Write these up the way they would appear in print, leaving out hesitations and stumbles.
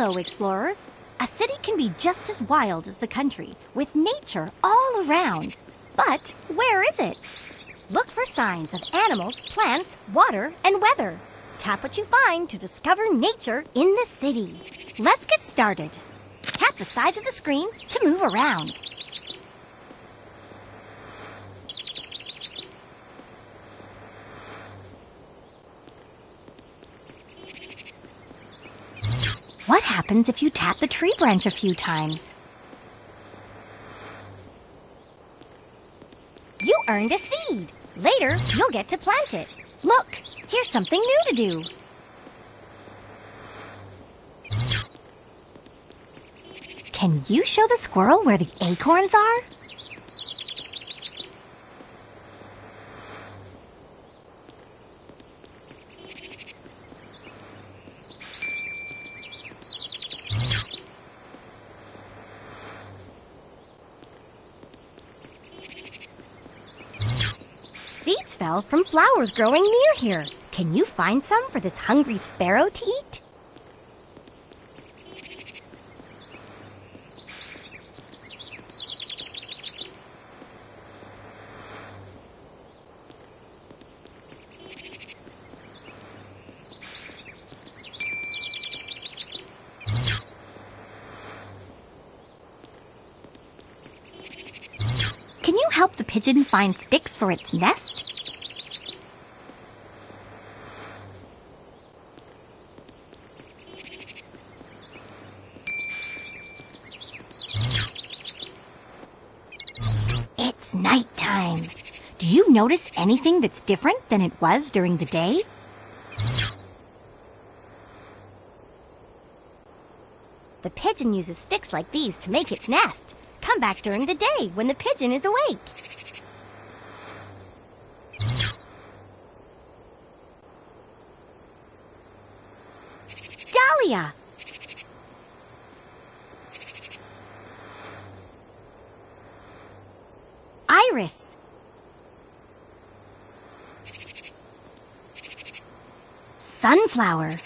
Hello, explorers. A city can be just as wild as the country, with nature all around. But where is it? Look for signs of animals, plants, water, and weather. Tap what you find to discover nature in the city. Let's get started. Tap the sides of the screen to move around. What happens if you tap the tree branch a few times? You earned a seed. Later, you'll get to plant it. Look, here's something new to do. Can you show the squirrel where the acorns are? Seeds fell from flowers growing near here. Can you find some for this hungry sparrow to eat? Can you help the pigeon find sticks for its nest? It's nighttime. Do you notice anything that's different than it was during the day? The pigeon uses sticks like these to make its nest. Come back during the day when the pigeon is awake. Dahlia! Iris! Sunflower!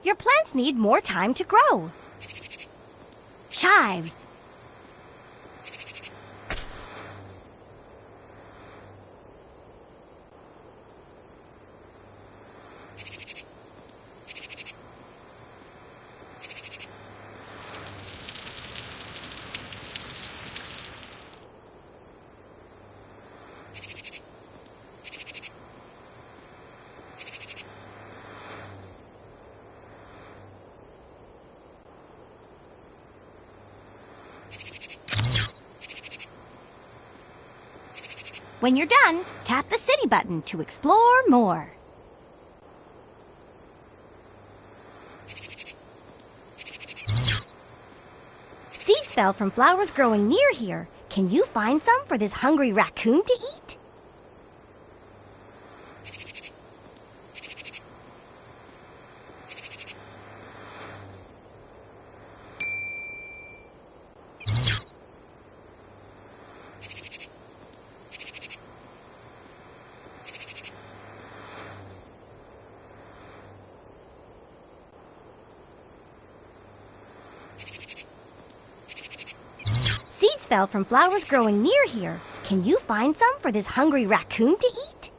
Your plants need more time to grow. Chives. When you're done, tap the city button to explore more. Seeds fell from flowers growing near here. Can you find some for this hungry raccoon to eat? Seeds fell from flowers growing near here. Can you find some for this hungry raccoon to eat?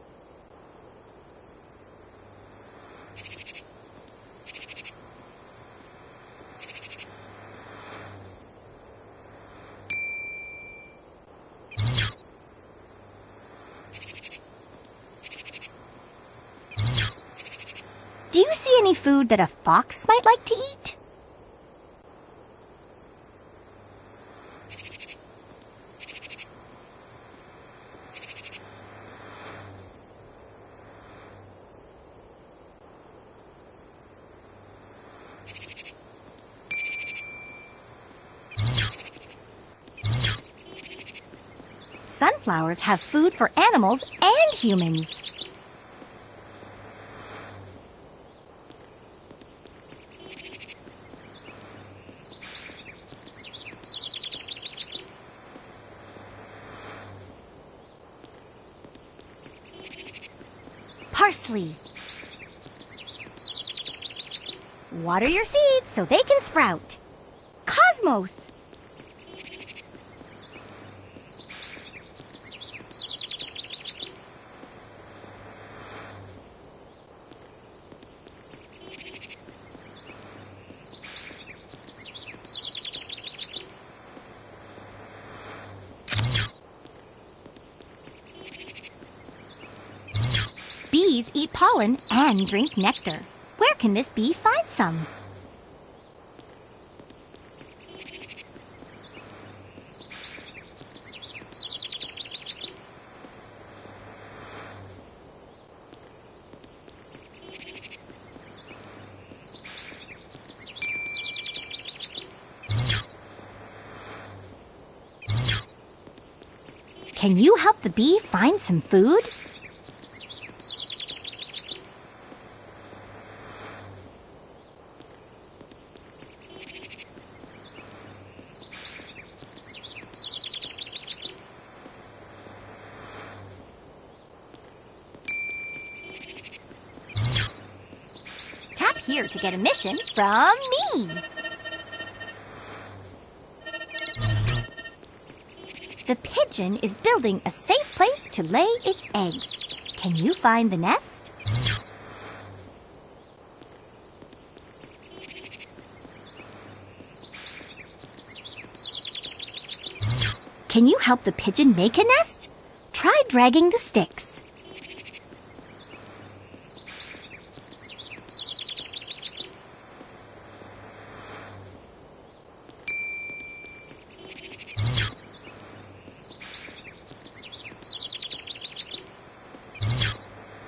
Do you see any food that a fox might like to eat? sunflowers have food for animals and humans. Parsley. Water your seeds so they can sprout. Cosmos. Bees eat pollen and drink nectar. Where can this bee find some? Can you help the bee find some food? Tap here to get a mission from me. The pigeon is building a safe place to lay its eggs. Can you find the nest? Can you help the pigeon make a nest? Try dragging the sticks.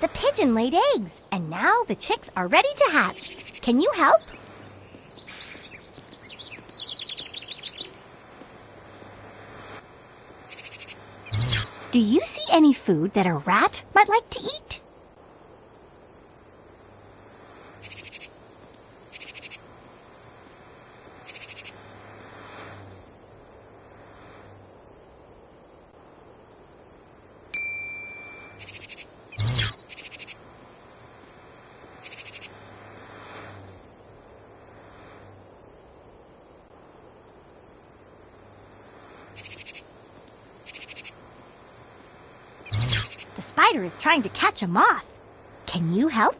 The pigeon laid eggs, and now the chicks are ready to hatch. Can you help? Do you see any food that a rat might like to eat? The spider is trying to catch a moth. Can you help?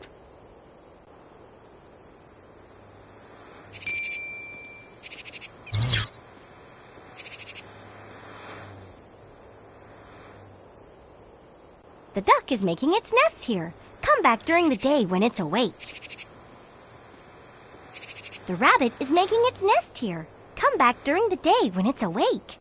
The duck is making its nest here. Come back during the day when it's awake. The rabbit is making its nest here. Come back during the day when it's awake.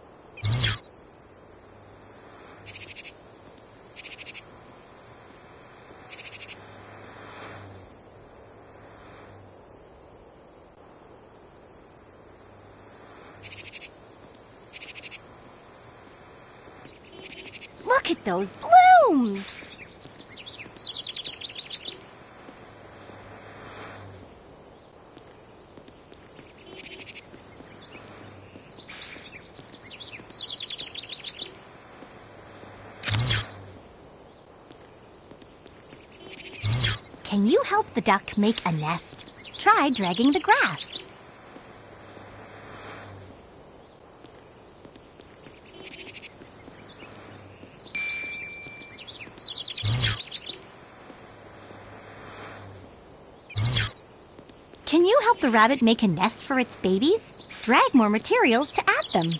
Look at those blooms! Can you help the duck make a nest? Try dragging the grass. Can you help the rabbit make a nest for its babies? Drag more materials to add them.